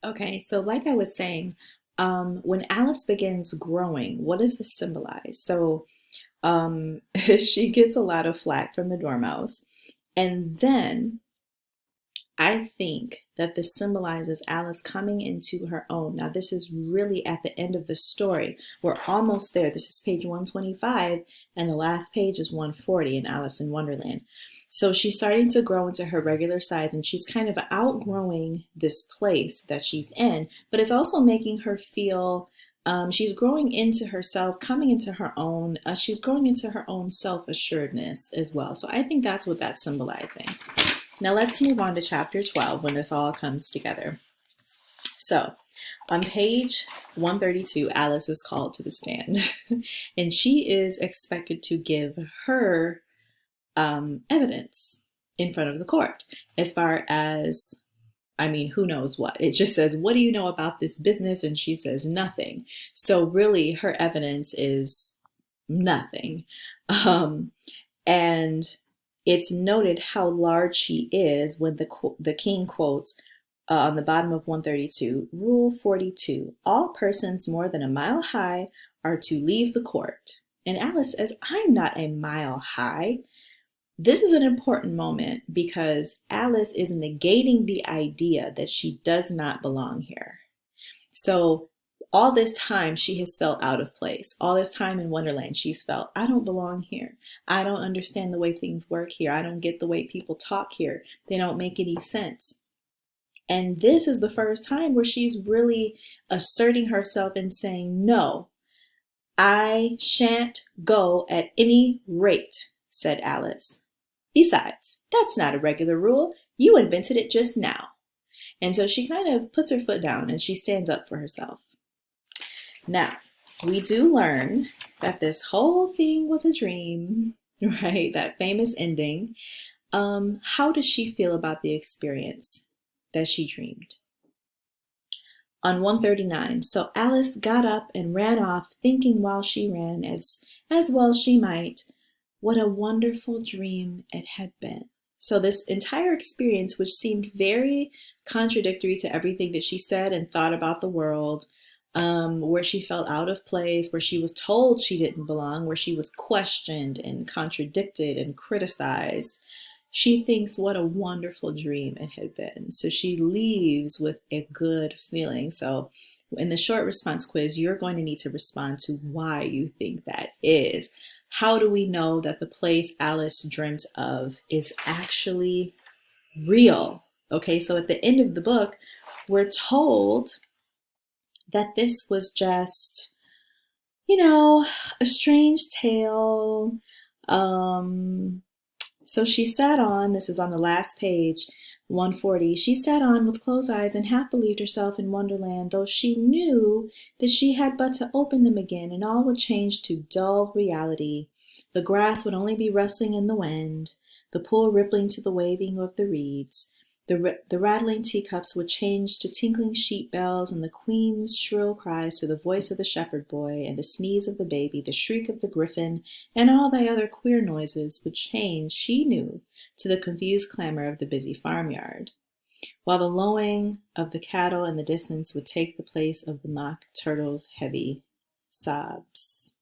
Okay, so like I was saying, when Alice begins growing, what does this symbolize? So she gets a lot of flack from the dormouse. And then I think that this symbolizes Alice coming into her own. Now, this is really at the end of the story. We're almost there. This is page 125, and the last page is 140 in Alice in Wonderland. So she's starting to grow into her regular size, and she's kind of outgrowing this place that she's in, but it's also making her feel she's growing into herself, coming into her own. She's growing into her own self assuredness as well. So I think that's what that's symbolizing. Now let's move on to chapter 12 when this all comes together. So on page 132, Alice is called to the stand and she is expected to give her evidence in front of the court as far as, I mean, who knows what? It just says, what do you know about this business? And she says nothing. So really her evidence is nothing. And it's noted how large she is when the king quotes on the bottom of 132, Rule 42, all persons more than a mile high are to leave the court. And Alice says, I'm not a mile high. This is an important moment because Alice is negating the idea that she does not belong here. So all this time she has felt out of place. All this time in Wonderland, she's felt, I don't belong here. I don't understand the way things work here. I don't get the way people talk here. They don't make any sense. And this is the first time where she's really asserting herself and saying, no, I shan't go at any rate, said Alice. Besides, that's not a regular rule. You invented it just now. And so she kind of puts her foot down and she stands up for herself. Now, we do learn that this whole thing was a dream, right? That famous ending. How does she feel about the experience that she dreamed? On 139, so Alice got up and ran off, thinking while she ran, as well she might, what a wonderful dream it had been. So this entire experience, which seemed very contradictory to everything that she said and thought about the world, where she felt out of place, where she was told she didn't belong, where she was questioned and contradicted and criticized, she thinks what a wonderful dream it had been. So she leaves with a good feeling. So in the short response quiz, you're going to need to respond to why you think that is. How do we know that the place Alice dreamt of is actually real? Okay, so at the end of the book, we're told that this was just, a strange tale. So she sat on, this is on the last page, 140, she sat on with closed eyes and half believed herself in Wonderland, though she knew that she had but to open them again and all would change to dull reality. The grass would only be rustling in the wind, the pool rippling to the waving of the reeds. The rattling teacups would change to tinkling sheep bells, and the queen's shrill cries to the voice of the shepherd boy, and the sneeze of the baby, the shriek of the griffin, and all the other queer noises would change, she knew, to the confused clamor of the busy farmyard, while the lowing of the cattle in the distance would take the place of the mock turtle's heavy sobs.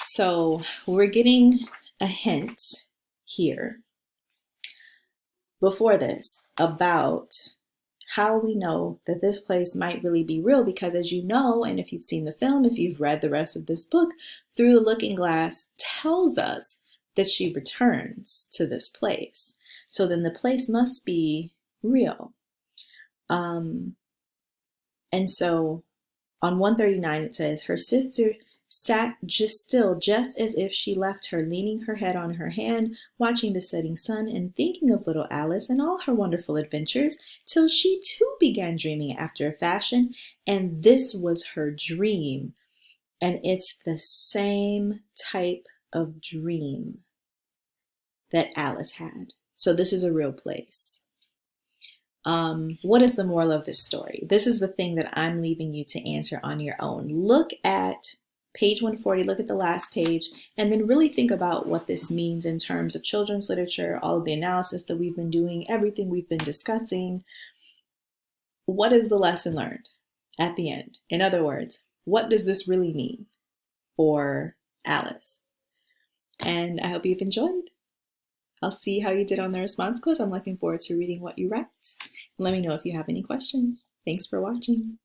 So we're getting a hint here before this about how we know that this place might really be real, because as you know, and if you've seen the film, if you've read the rest of this book, Through the Looking Glass tells us that she returns to this place. So then the place must be real. And so on 139 it says, her sister sat just still, just as if she left her, leaning her head on her hand, watching the setting sun and thinking of little Alice and all her wonderful adventures, till she too began dreaming after a fashion, and this was her dream. And it's the same type of dream that Alice had. So this is a real place. What is the moral of this story? This is the thing that I'm leaving you to answer on your own. Look at page 140, look at the last page, and then really think about what this means in terms of children's literature, all of the analysis that we've been doing, everything we've been discussing. what is the lesson learned at the end? In other words, what does this really mean for Alice? And I hope you've enjoyed. I'll see how you did on the response quiz. I'm looking forward to reading what you write. Let me know if you have any questions. Thanks for watching.